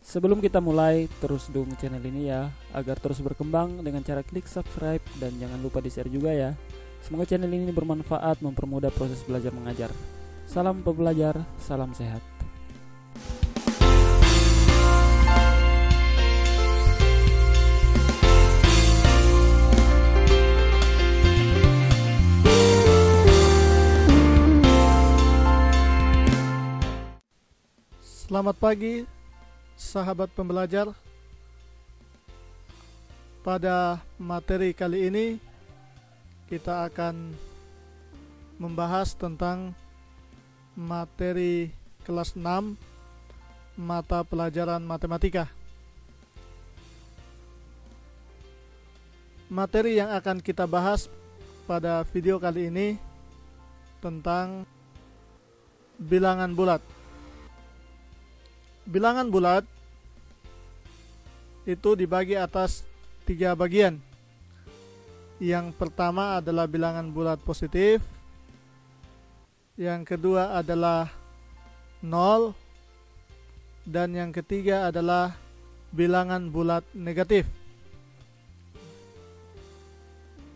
Sebelum kita mulai, terus dukung channel ini ya, agar terus berkembang dengan cara klik subscribe dan jangan lupa di share juga ya. Semoga channel ini bermanfaat, mempermudah proses belajar mengajar. Salam pembelajar, salam sehat. Selamat pagi, sahabat pembelajar. Pada materi kali ini kita akan membahas tentang materi kelas 6 mata pelajaran matematika. Materi yang akan kita bahas pada video kali ini tentang bilangan bulat. Bilangan bulat itu dibagi atas 3 bagian. Yang pertama adalah bilangan bulat positif, yang kedua adalah 0, dan yang ketiga adalah bilangan bulat negatif.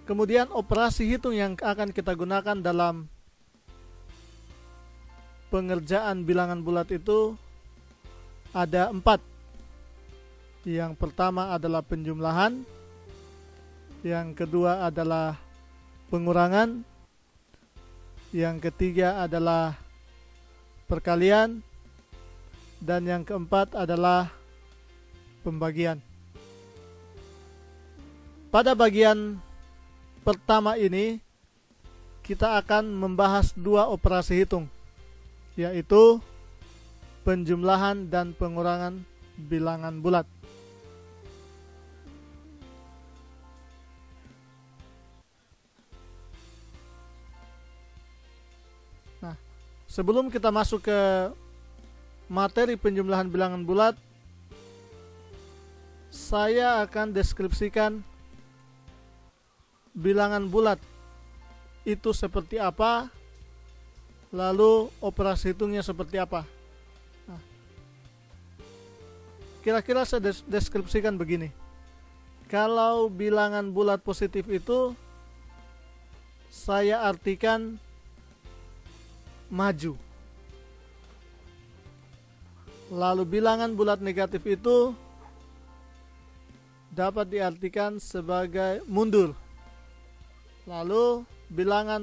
Kemudian operasi hitung yang akan kita gunakan dalam pengerjaan bilangan bulat itu ada 4. Yang pertama adalah penjumlahan, yang kedua adalah pengurangan, yang ketiga adalah perkalian, dan yang keempat adalah pembagian. Pada bagian pertama ini kita akan membahas 2 operasi hitung, yaitu penjumlahan dan pengurangan bilangan bulat. Nah, sebelum kita masuk ke materi penjumlahan bilangan bulat, saya akan deskripsikan bilangan bulat itu seperti apa, lalu operasi hitungnya seperti apa. Kira-kira saya deskripsikan begini. Kalau bilangan bulat positif itu saya artikan maju. Lalu bilangan bulat negatif itu dapat diartikan sebagai mundur. Lalu bilangan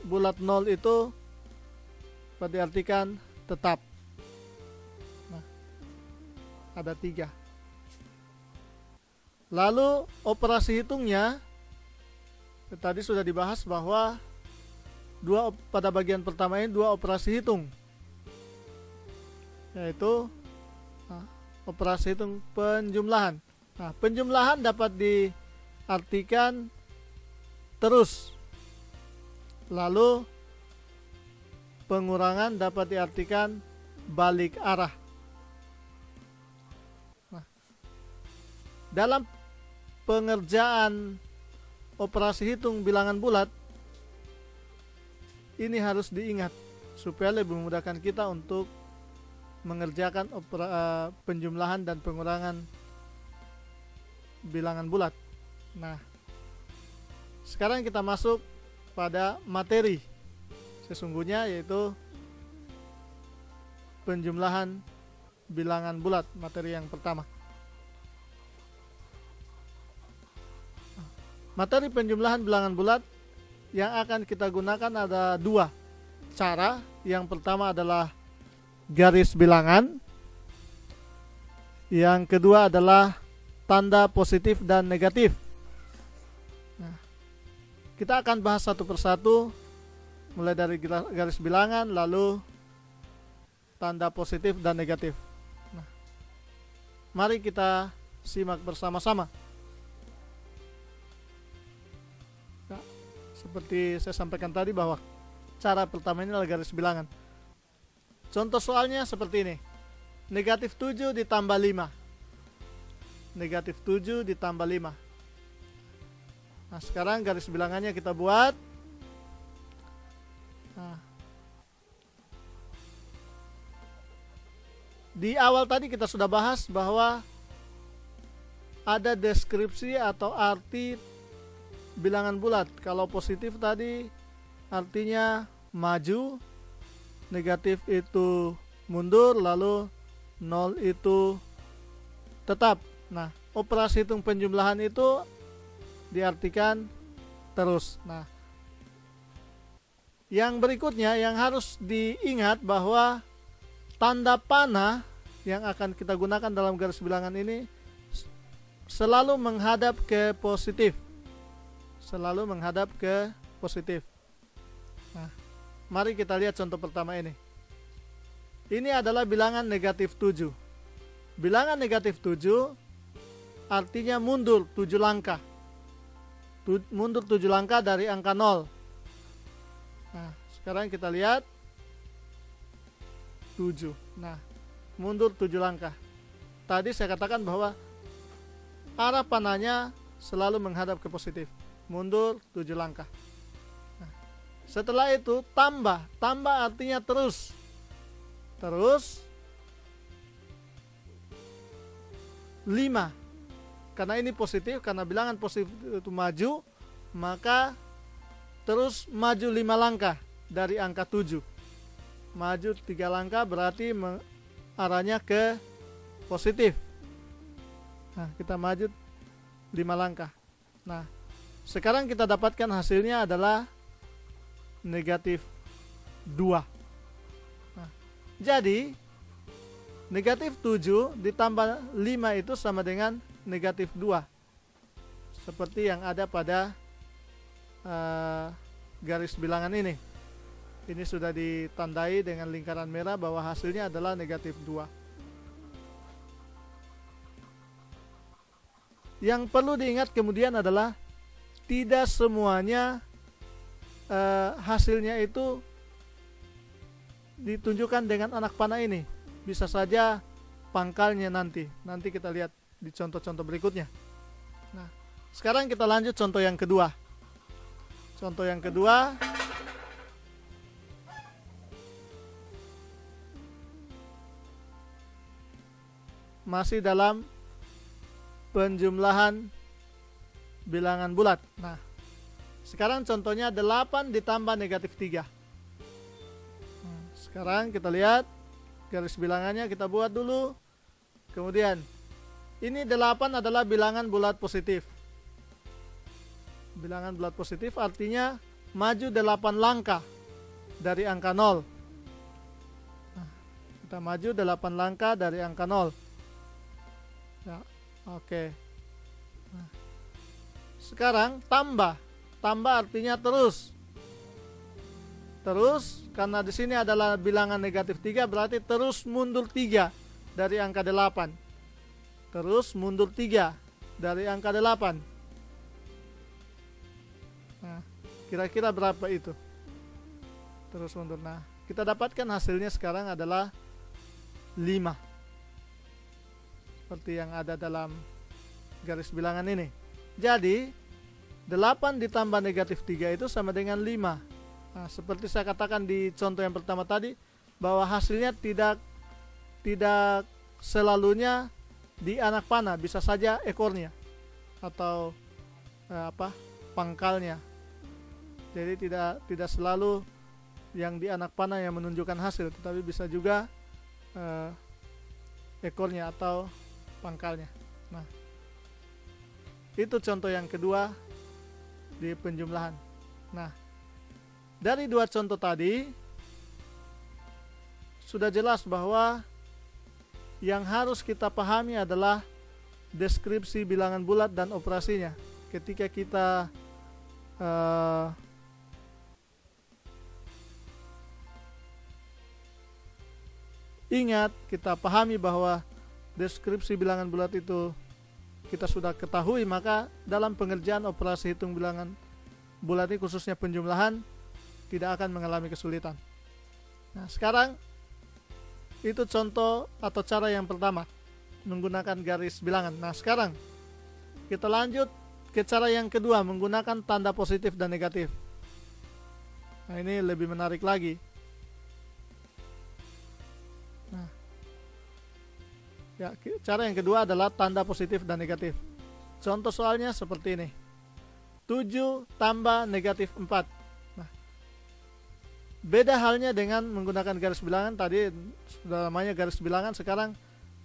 bulat 0 itu dapat diartikan tetap. Ada 3. Lalu operasi hitungnya tadi sudah dibahas bahwa pada bagian pertama ini 2 operasi hitung, yaitu operasi hitung penjumlahan. Nah, penjumlahan dapat diartikan terus, lalu pengurangan dapat diartikan balik arah. Dalam pengerjaan operasi hitung bilangan bulat, ini harus diingat supaya lebih memudahkan kita untuk mengerjakan penjumlahan dan pengurangan bilangan bulat. Nah, sekarang kita masuk pada materi sesungguhnya, yaitu penjumlahan bilangan bulat, materi yang pertama. Materi penjumlahan bilangan bulat yang akan kita gunakan ada 2 cara. Yang pertama adalah garis bilangan, yang kedua adalah tanda positif dan negatif. Nah, kita akan bahas satu persatu, mulai dari garis bilangan, lalu tanda positif dan negatif. Nah, mari kita simak bersama-sama. Seperti saya sampaikan tadi bahwa cara pertama ini adalah garis bilangan. Contoh soalnya seperti ini. Negatif 7 ditambah 5. Negatif 7 ditambah 5. Nah, sekarang garis bilangannya kita buat. Nah, Di awal tadi kita sudah bahas bahwa ada deskripsi atau arti bilangan bulat. Kalau positif tadi artinya maju, negatif itu mundur, lalu nol itu tetap. Nah, operasi hitung penjumlahan itu diartikan terus. Nah, yang berikutnya yang harus diingat bahwa tanda panah yang akan kita gunakan dalam garis bilangan ini selalu menghadap ke positif. Selalu menghadap ke positif. Nah, mari kita lihat contoh pertama ini. Ini adalah bilangan negatif 7. Bilangan negatif 7 artinya mundur 7 langkah. Mundur 7 langkah dari angka 0. Nah, sekarang kita lihat 7. Nah, mundur 7 langkah. Tadi saya katakan bahwa arah panahnya selalu menghadap ke positif. Mundur 7 langkah. Nah, setelah itu tambah. Tambah artinya terus. Terus 5. Karena ini positif, karena bilangan positif itu maju, maka terus maju 5 langkah dari angka 7. Maju 3 langkah berarti arahnya ke positif. Nah, kita maju 5 langkah. Nah, sekarang kita dapatkan hasilnya adalah negatif 2. Nah, jadi negatif 7 ditambah 5 itu sama dengan negatif 2. Seperti yang ada pada garis bilangan ini. Ini sudah ditandai dengan lingkaran merah bahwa hasilnya adalah negatif 2. Yang perlu diingat kemudian adalah tidak semuanya hasilnya itu ditunjukkan dengan anak panah ini. Bisa saja pangkalnya nanti kita lihat di contoh-contoh berikutnya. Nah, sekarang kita lanjut contoh yang kedua. Contoh yang kedua, masih dalam penjumlahan bilangan bulat. Nah, sekarang contohnya 8 ditambah negatif 3. Sekarang kita lihat garis bilangannya, kita buat dulu. Kemudian ini 8 adalah bilangan bulat positif. Bilangan bulat positif artinya maju 8 langkah dari angka 0. Nah, kita maju 8 langkah dari angka 0. Ya, oke. Nah, sekarang tambah. Tambah artinya terus. Terus, karena di sini adalah bilangan negatif 3, berarti terus mundur 3 dari angka 8. Terus mundur 3 dari angka 8. Nah, kira-kira berapa itu? Terus mundur. Nah, kita dapatkan hasilnya sekarang adalah 5. Seperti yang ada dalam garis bilangan ini. Jadi 8 ditambah negatif 3 itu sama dengan 5. Nah, seperti saya katakan di contoh yang pertama tadi, bahwa hasilnya tidak selalunya di anak panah, bisa saja ekornya atau pangkalnya. Jadi tidak selalu yang di anak panah yang menunjukkan hasil, tetapi bisa juga ekornya atau pangkalnya. Nah, itu contoh yang kedua di penjumlahan. Nah, dari dua contoh tadi sudah jelas bahwa yang harus kita pahami adalah deskripsi bilangan bulat dan operasinya. Ketika kita ingat, kita pahami bahwa deskripsi bilangan bulat itu kita sudah ketahui, maka dalam pengerjaan operasi hitung bilangan bulat ini, khususnya penjumlahan, tidak akan mengalami kesulitan. Nah, sekarang itu contoh atau cara yang pertama, menggunakan garis bilangan. Nah, sekarang kita lanjut ke cara yang kedua, menggunakan tanda positif dan negatif. Nah, ini lebih menarik lagi. Nah, Ya, cara yang kedua adalah tanda positif dan negatif. Contoh soalnya seperti ini. 7 tambah negatif 4. Nah, beda halnya dengan menggunakan garis bilangan. Tadi sudah namanya garis bilangan. Sekarang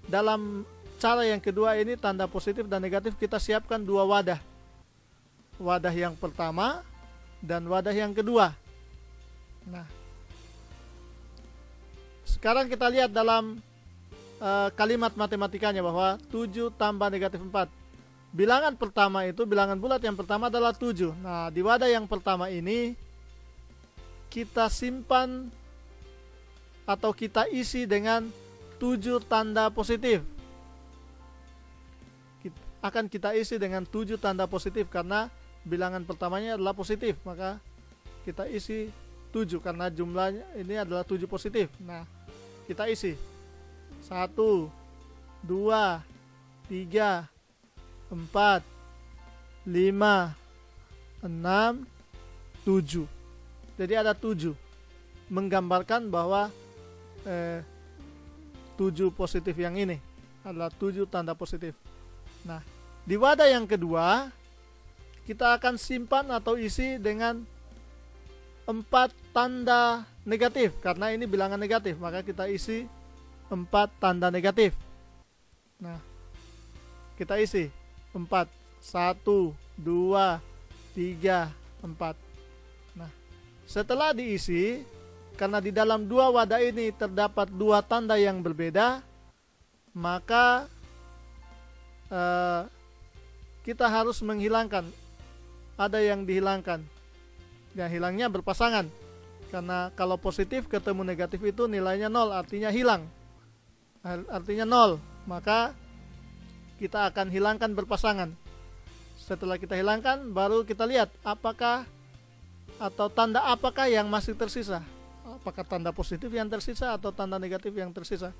dalam cara yang kedua ini, tanda positif dan negatif, kita siapkan dua wadah. Wadah yang pertama dan wadah yang kedua. Nah, sekarang kita lihat dalam kalimat matematikanya bahwa 7 tambah negatif 4. Bilangan pertama itu, bilangan bulat yang pertama adalah 7. Nah, di wadah yang pertama ini kita simpan atau kita isi dengan 7 tanda positif. Akan kita isi dengan 7 tanda positif karena bilangan pertamanya adalah positif, maka kita isi 7 karena jumlahnya ini adalah 7 positif. Nah, kita isi 1, 2, 3, 4, 5, 6, 7. Jadi ada 7, menggambarkan bahwa 7 positif yang ini adalah 7 tanda positif. Nah, di wadah yang kedua kita akan simpan atau isi dengan 4 tanda negatif. Karena ini bilangan negatif, maka kita isi 4 tanda negatif. Nah, kita isi 4, 1, 2, 3, 4. Nah, setelah diisi, karena di dalam dua wadah ini terdapat 2 tanda yang berbeda, maka kita harus menghilangkan. Ada yang dihilangkan. Yang hilangnya berpasangan. Karena kalau positif ketemu negatif itu nilainya 0, artinya hilang. Artinya 0. Maka kita akan hilangkan berpasangan. Setelah kita hilangkan, baru kita lihat apakah atau tanda apakah yang masih tersisa. Apakah tanda positif yang tersisa atau tanda negatif yang tersisa.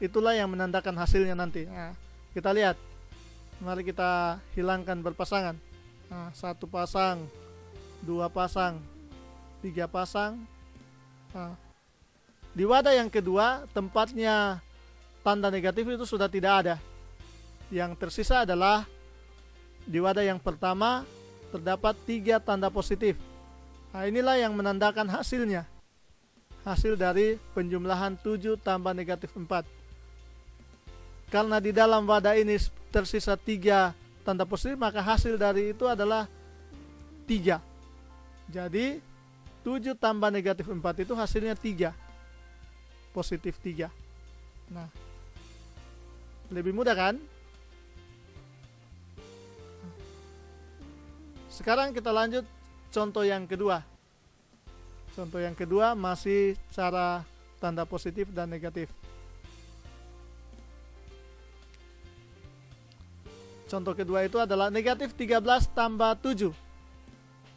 Itulah yang menandakan hasilnya nanti. Nah, kita lihat. Mari kita hilangkan berpasangan. Nah, 1 pasang, 2 pasang, 3 pasang. Nah, di wadah yang kedua, tempatnya tanda negatif itu sudah tidak ada. Yang tersisa adalah di wadah yang pertama terdapat 3 tanda positif. Nah, inilah yang menandakan hasilnya. Hasil dari penjumlahan 7 tambah negatif 4. Karena di dalam wadah ini tersisa 3 tanda positif, maka hasil dari itu adalah 3. Jadi 7 tambah negatif 4 itu hasilnya 3. Positif 3. Nah, lebih mudah kan? Sekarang kita lanjut contoh yang kedua. Contoh yang kedua masih cara tanda positif dan negatif. Contoh kedua itu adalah negatif 13 tambah 7.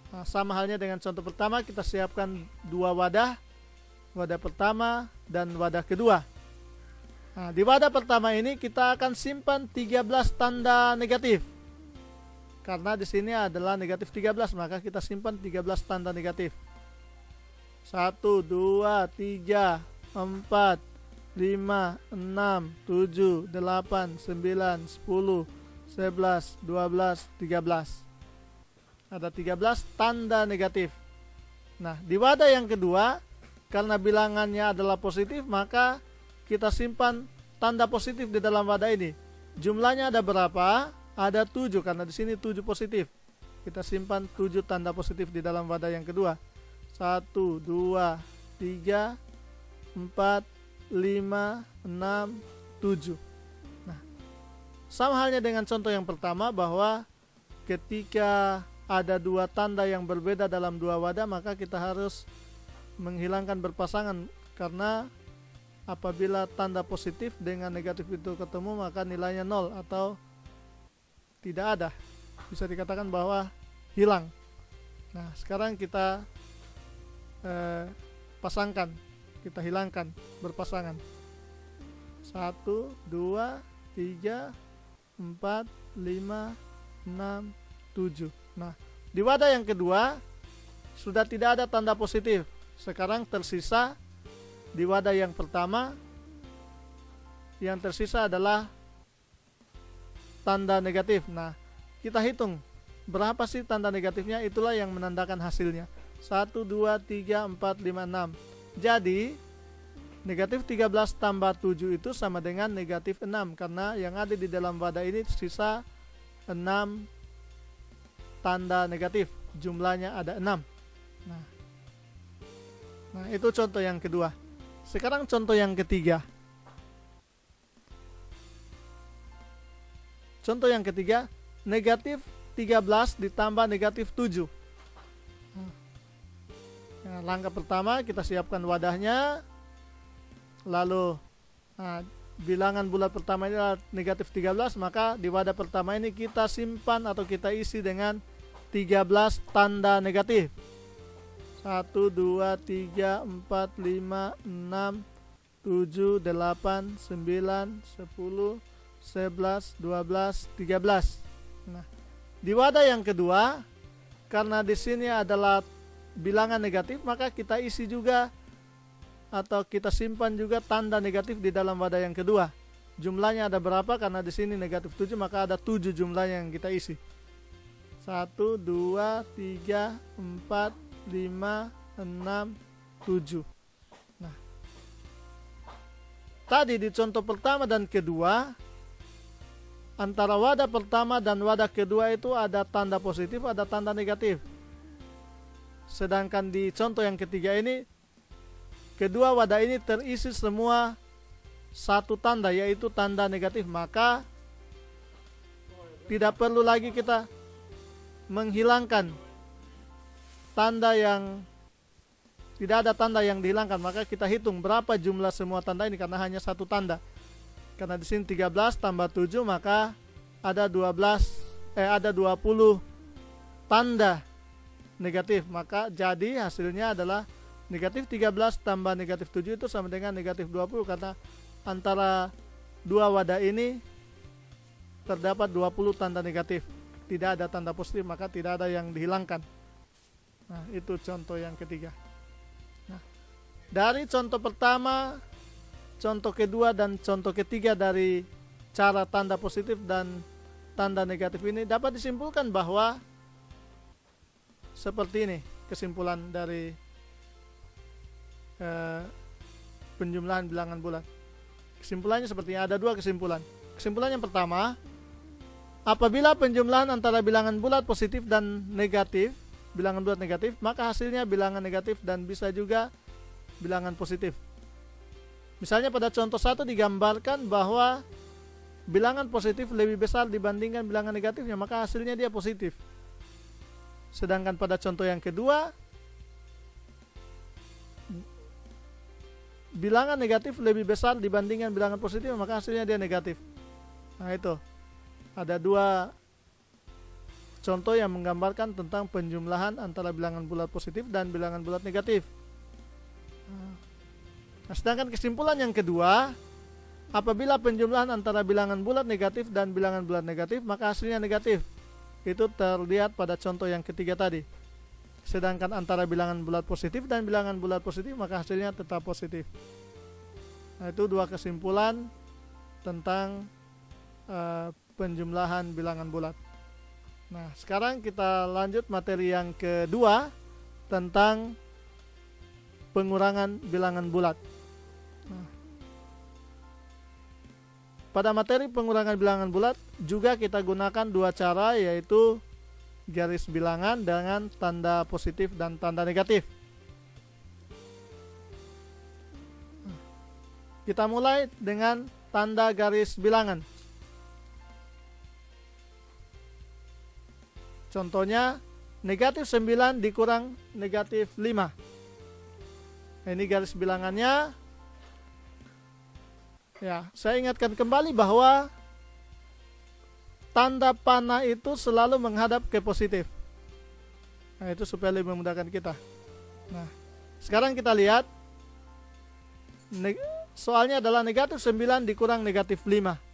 Nah, sama halnya dengan contoh pertama, kita siapkan 2 wadah. Wadah pertama dan wadah kedua. Nah, di wadah pertama ini kita akan simpan 13 tanda negatif. Karena di sini adalah negatif 13, maka kita simpan 13 tanda negatif. 1, 2, 3, 4, 5, 6, 7, 8, 9, 10, 11, 12, 13. Ada 13 tanda negatif. Nah, di wadah yang kedua, karena bilangannya adalah positif, maka kita simpan tanda positif di dalam wadah ini. Jumlahnya ada berapa? Ada 7, karena di sini 7 positif. Kita simpan 7 tanda positif di dalam wadah yang kedua. 1, 2, 3, 4, 5, 6, 7. Nah, sama halnya dengan contoh yang pertama, bahwa ketika ada 2 tanda yang berbeda dalam 2 wadah, maka kita harus menghilangkan berpasangan. Karena apabila tanda positif dengan negatif itu ketemu, maka nilainya 0 atau tidak ada. Bisa dikatakan bahwa hilang. Nah, sekarang kita pasangkan. Kita hilangkan berpasangan. 1, 2, 3, 4, 5, 6, 7. Nah, di wadah yang kedua sudah tidak ada tanda positif. Sekarang tersisa di wadah yang pertama yang tersisa adalah tanda negatif. Nah, kita hitung berapa sih tanda negatifnya, itulah yang menandakan hasilnya. 1, 2, 3, 4, 5, 6. Jadi negatif 13 tambah 7 itu sama dengan negatif 6, karena yang ada di dalam wadah ini sisa 6 tanda negatif, jumlahnya ada 6. Nah, itu contoh yang kedua. Sekarang contoh yang ketiga. Contoh yang ketiga, negatif 13 ditambah negatif 7. Nah, langkah pertama kita siapkan wadahnya. Lalu bilangan bulat pertama ini adalah negatif 13, maka di wadah pertama ini kita simpan atau kita isi dengan 13 tanda negatif. 1, 2, 3, 4, 5, 6, 7, 8, 9, 10, 11, 12, 13. Nah, di wadah yang kedua, karena di sini adalah bilangan negatif, maka kita isi juga atau kita simpan juga tanda negatif di dalam wadah yang kedua. Jumlahnya ada berapa? Karena di sini negatif 7, maka ada 7 jumlahnya yang kita isi. 1, 2, 3, 4, 5, 6, 7. Nah, tadi di contoh pertama dan kedua, antara wadah pertama dan wadah kedua itu ada tanda positif, ada tanda negatif. Sedangkan di contoh yang ketiga ini, kedua wadah ini terisi semua satu tanda, yaitu tanda negatif. Maka tidak perlu lagi kita menghilangkan tanda yang tidak ada tanda yang dihilangkan. Maka kita hitung berapa jumlah semua tanda ini, karena hanya satu tanda. Karena di sini 13 tambah 7, maka ada 20 tanda negatif. Maka jadi hasilnya adalah negatif 13 tambah negatif 7 itu sama dengan negatif 20, karena antara dua wadah ini terdapat 20 tanda negatif. Tidak ada tanda positif, maka tidak ada yang dihilangkan. Nah, itu contoh yang ketiga. Nah, dari contoh pertama, contoh kedua, dan contoh ketiga dari cara tanda positif dan tanda negatif ini dapat disimpulkan bahwa seperti ini kesimpulan dari penjumlahan bilangan bulat. Kesimpulannya seperti ini, ada dua kesimpulan. Kesimpulan yang pertama, apabila penjumlahan antara bilangan bulat positif dan negatif, bilangan bulat negatif, maka hasilnya bilangan negatif dan bisa juga bilangan positif. Misalnya pada contoh 1 digambarkan bahwa bilangan positif lebih besar dibandingkan bilangan negatifnya, maka hasilnya dia positif. Sedangkan pada contoh yang kedua, bilangan negatif lebih besar dibandingkan bilangan positif, maka hasilnya dia negatif. Nah, itu ada dua contoh yang menggambarkan tentang penjumlahan antara bilangan bulat positif dan bilangan bulat negatif. Nah, sedangkan kesimpulan yang kedua, apabila penjumlahan antara bilangan bulat negatif dan bilangan bulat negatif, maka hasilnya negatif. Itu terlihat pada contoh yang ketiga tadi. Sedangkan antara bilangan bulat positif dan bilangan bulat positif, maka hasilnya tetap positif. Nah, itu dua kesimpulan tentang penjumlahan bilangan bulat. Nah, sekarang kita lanjut materi yang kedua tentang pengurangan bilangan bulat. Nah, pada materi pengurangan bilangan bulat juga kita gunakan dua cara, yaitu garis bilangan dengan tanda positif dan tanda negatif. Kita mulai dengan tanda garis bilangan. Contohnya negatif 9 dikurang negatif 5. Nah, ini garis bilangannya. Ya, saya ingatkan kembali bahwa tanda panah itu selalu menghadap ke positif. Nah, itu supaya lebih memudahkan kita. Nah, sekarang kita lihat. Soalnya adalah negatif 9 dikurang negatif 5.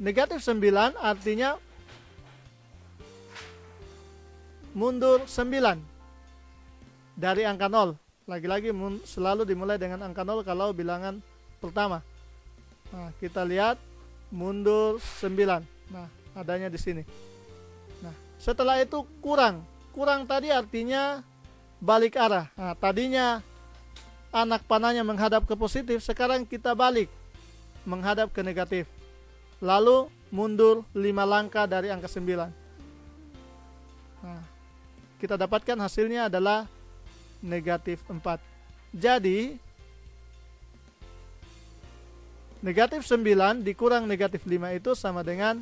Negatif 9 artinya mundur 9 dari angka 0. Lagi-lagi selalu dimulai dengan angka 0 kalau bilangan pertama. Nah, kita lihat mundur 9. Nah, adanya di sini. Nah, setelah itu kurang. Kurang tadi artinya balik arah. Nah, tadinya anak panahnya menghadap ke positif, sekarang kita balik menghadap ke negatif. Lalu mundur 5 langkah dari angka 9. Nah, kita dapatkan hasilnya adalah negatif 4. Jadi negatif 9 dikurang negatif 5 itu sama dengan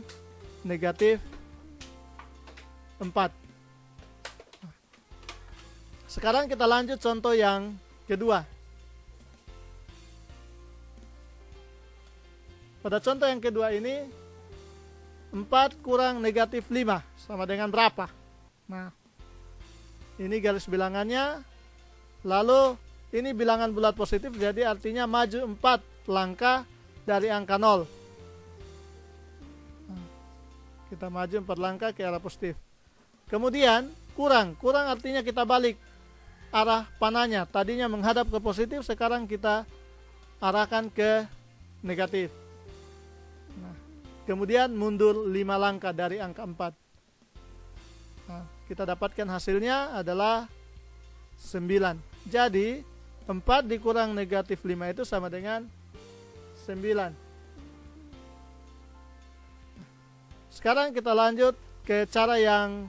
negatif 4. Sekarang kita lanjut contoh yang kedua. Pada contoh yang kedua ini 4 kurang negatif 5 sama dengan berapa? Nah, ini garis bilangannya. Lalu ini bilangan bulat positif, jadi artinya maju 4 langkah dari angka 0. Nah, kita maju 4 langkah ke arah positif. Kemudian kurang artinya kita balik arah panahnya. Tadinya menghadap ke positif, sekarang kita arahkan ke negatif. Nah, kemudian mundur 5 langkah dari angka 4. Nah, kita dapatkan hasilnya adalah 9. Jadi 4 dikurang negatif 5 itu sama dengan 9. Sekarang kita lanjut ke cara yang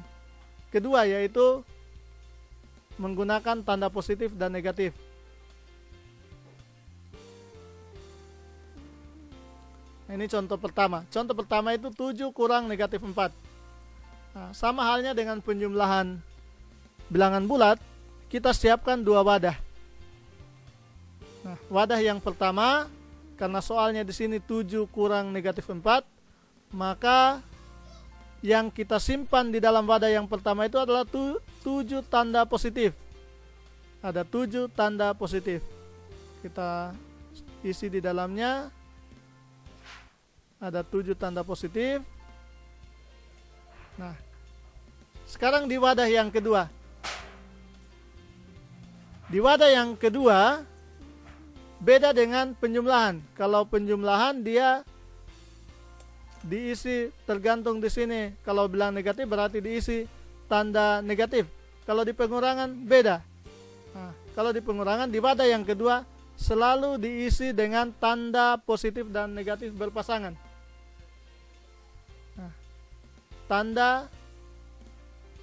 kedua, yaitu menggunakan tanda positif dan negatif. Ini contoh pertama. Contoh pertama itu 7 kurang negatif 4. Nah, sama halnya dengan penjumlahan bilangan bulat, kita siapkan 2 wadah. Nah, wadah yang pertama, karena soalnya di sini 7 kurang negatif 4, maka yang kita simpan di dalam wadah yang pertama itu adalah 7 tanda positif. Ada 7 tanda positif. Kita isi di dalamnya. Ada 7 tanda positif. Nah, sekarang di wadah yang kedua. Di wadah yang kedua beda dengan penjumlahan. Kalau penjumlahan dia diisi tergantung di sini. Kalau bilang negatif berarti diisi tanda negatif. Kalau di pengurangan beda. Nah, kalau di pengurangan di wadah yang kedua selalu diisi dengan tanda positif dan negatif berpasangan. Nah, tanda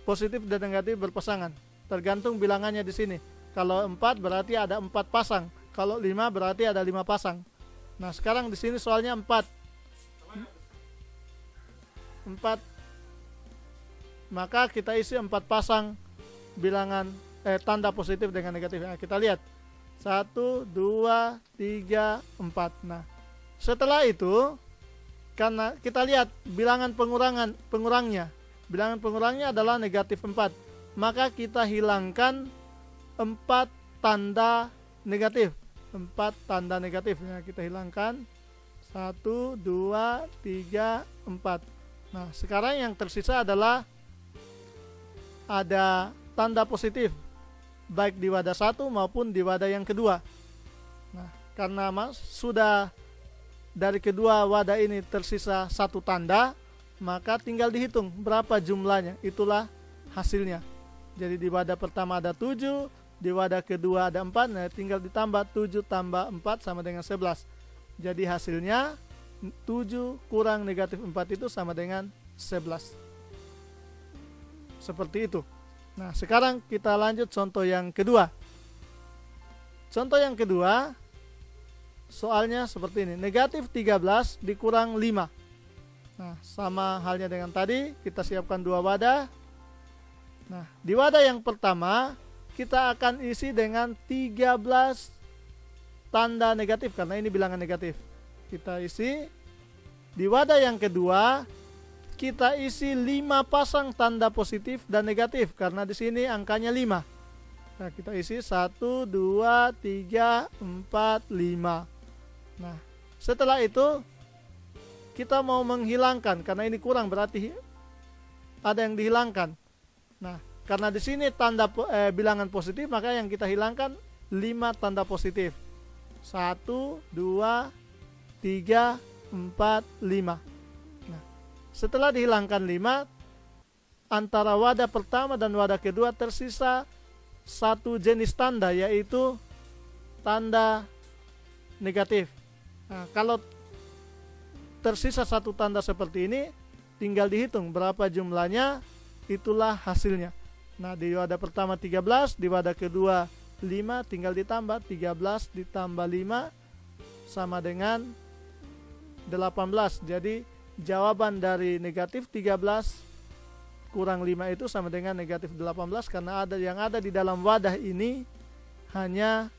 positif dan negatif berpasangan. Tergantung bilangannya di sini. Kalau 4 berarti ada 4 pasang. Kalau 5 berarti ada 5 pasang. Nah, sekarang di sini soalnya 4. Maka kita isi 4 pasang bilangan tanda positif dengan negatif. Nah, kita lihat 1, 2, 3, 4. Nah, setelah itu karena kita lihat bilangan pengurangnya. Bilangan pengurangnya adalah negatif 4. Maka kita hilangkan 4 tanda negatif. 4 tanda negatifnya kita hilangkan. 1, 2, 3, 4. Nah, sekarang yang tersisa adalah ada tanda positif baik di wadah 1 maupun di wadah yang kedua. Nah, karena sudah dari kedua wadah ini tersisa 1 tanda, maka tinggal dihitung berapa jumlahnya. Itulah hasilnya. Jadi di wadah pertama ada 7, di wadah kedua ada 4, nah tinggal ditambah 7 tambah 4 sama dengan 11. Jadi hasilnya 7 kurang negatif 4 itu sama dengan 11. Seperti itu. Nah, sekarang kita lanjut contoh yang kedua. Contoh yang kedua, soalnya seperti ini. Negatif 13 dikurang 5. Nah, sama halnya dengan tadi, kita siapkan 2 wadah. Nah, di wadah yang pertama, kita akan isi dengan 13 tanda negatif, karena ini bilangan negatif. Kita isi. Di wadah yang kedua, kita isi 5 pasang tanda positif dan negatif, karena di sini angkanya 5. Nah, kita isi 1, 2, 3, 4, 5. Nah, setelah itu kita mau menghilangkan, karena ini kurang berarti ada yang dihilangkan. Nah, karena di sini tanda bilangan positif, maka yang kita hilangkan 5 tanda positif. 1, 2, 3, 4, 5. Nah, setelah dihilangkan 5, antara wadah pertama dan wadah kedua tersisa satu jenis tanda, yaitu tanda negatif. Nah, kalau tersisa satu tanda seperti ini, tinggal dihitung berapa jumlahnya, itulah hasilnya. Nah, di wadah pertama 13, di wadah kedua 5, tinggal ditambah 13 ditambah 5 sama dengan 18. Jadi jawaban dari negatif 13 kurang 5 itu sama dengan negatif 18, karena yang ada di dalam wadah ini hanya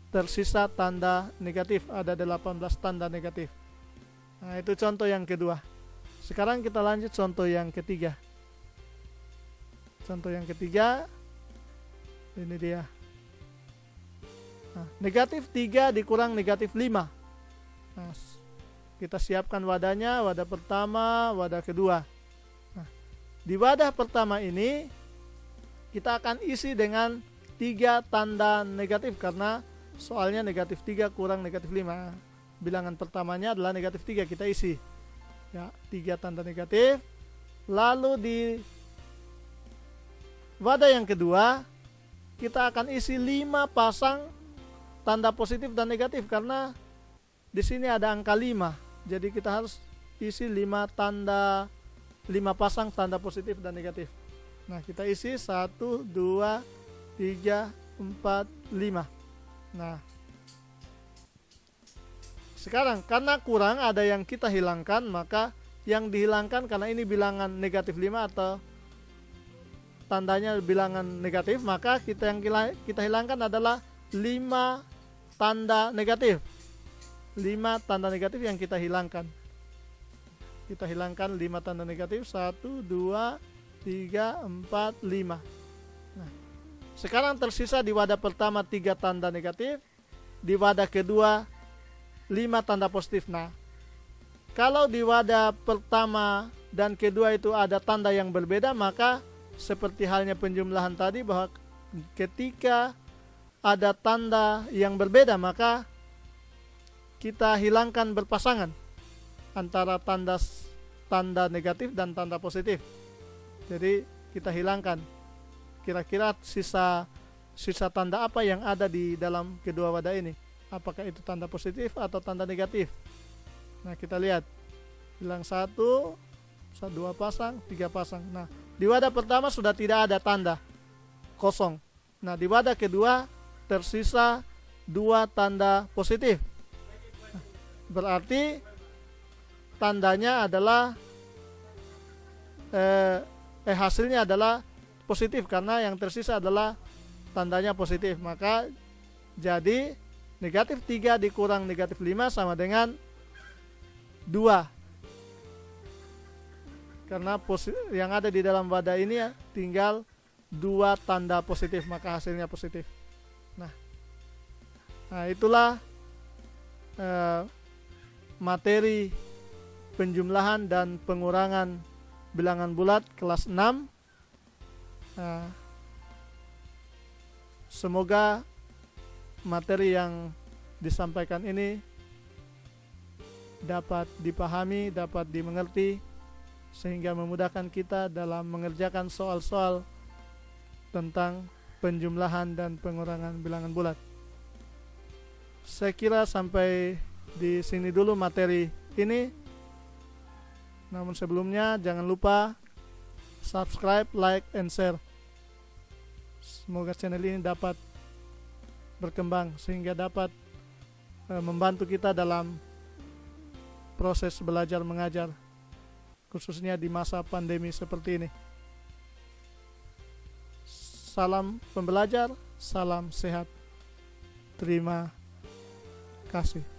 tersisa tanda negatif, ada 18 tanda negatif. Nah, itu contoh yang kedua. Sekarang kita lanjut contoh yang ketiga. Contoh yang ketiga, ini dia. Nah, negatif 3 dikurang negatif 5. Nah, kita siapkan wadahnya, wadah pertama, wadah kedua. Nah, di wadah pertama ini kita akan isi dengan 3 tanda negatif, karena soalnya negatif 3 kurang negatif 5. Bilangan pertamanya adalah negatif 3, kita isi ya 3 tanda negatif. Lalu di wadah yang kedua kita akan isi 5 pasang tanda positif dan negatif, karena di sini ada angka 5. Jadi kita harus isi 5 pasang tanda positif dan negatif. Nah, kita isi 1, 2, 3, 4, 5. Nah, sekarang karena kurang ada yang kita hilangkan, maka yang dihilangkan karena ini bilangan negatif 5 atau tandanya bilangan negatif, maka kita hilangkan adalah 5 tanda negatif. 5 tanda negatif yang kita hilangkan. Kita hilangkan 5 tanda negatif. 1, 2, 3, 4, 5. Nah, sekarang tersisa di wadah pertama 3 tanda negatif, di wadah kedua 5 tanda positif. Nah, kalau di wadah pertama dan kedua itu ada tanda yang berbeda, maka seperti halnya penjumlahan tadi, bahwa ketika ada tanda yang berbeda, maka kita hilangkan berpasangan antara tanda negatif dan tanda positif. Jadi kita hilangkan. Kira-kira sisa tanda apa yang ada di dalam kedua wadah ini? Apakah itu tanda positif atau tanda negatif? Nah, kita lihat. Hilang 1, 2 pasang, 3 pasang. Nah, di wadah pertama sudah tidak ada tanda, kosong. Nah, di wadah kedua tersisa 2 tanda positif. Berarti tandanya adalah hasilnya adalah positif, karena yang tersisa adalah tandanya positif. Maka jadi negatif 3 dikurang negatif 5 sama dengan 2. Karena yang ada di dalam wadah ini ya tinggal 2 tanda positif, maka hasilnya positif. Nah itulah materi penjumlahan dan pengurangan bilangan bulat kelas 6. Semoga materi yang disampaikan ini dapat dipahami, dapat dimengerti, sehingga memudahkan kita dalam mengerjakan soal-soal tentang penjumlahan dan pengurangan bilangan bulat. Saya kira sampai di sini dulu materi ini. Namun sebelumnya jangan lupa subscribe, like, and share. Semoga channel ini dapat berkembang sehingga dapat membantu kita dalam proses belajar mengajar, khususnya di masa pandemi seperti ini. Salam pembelajar, salam sehat. Terima kasih.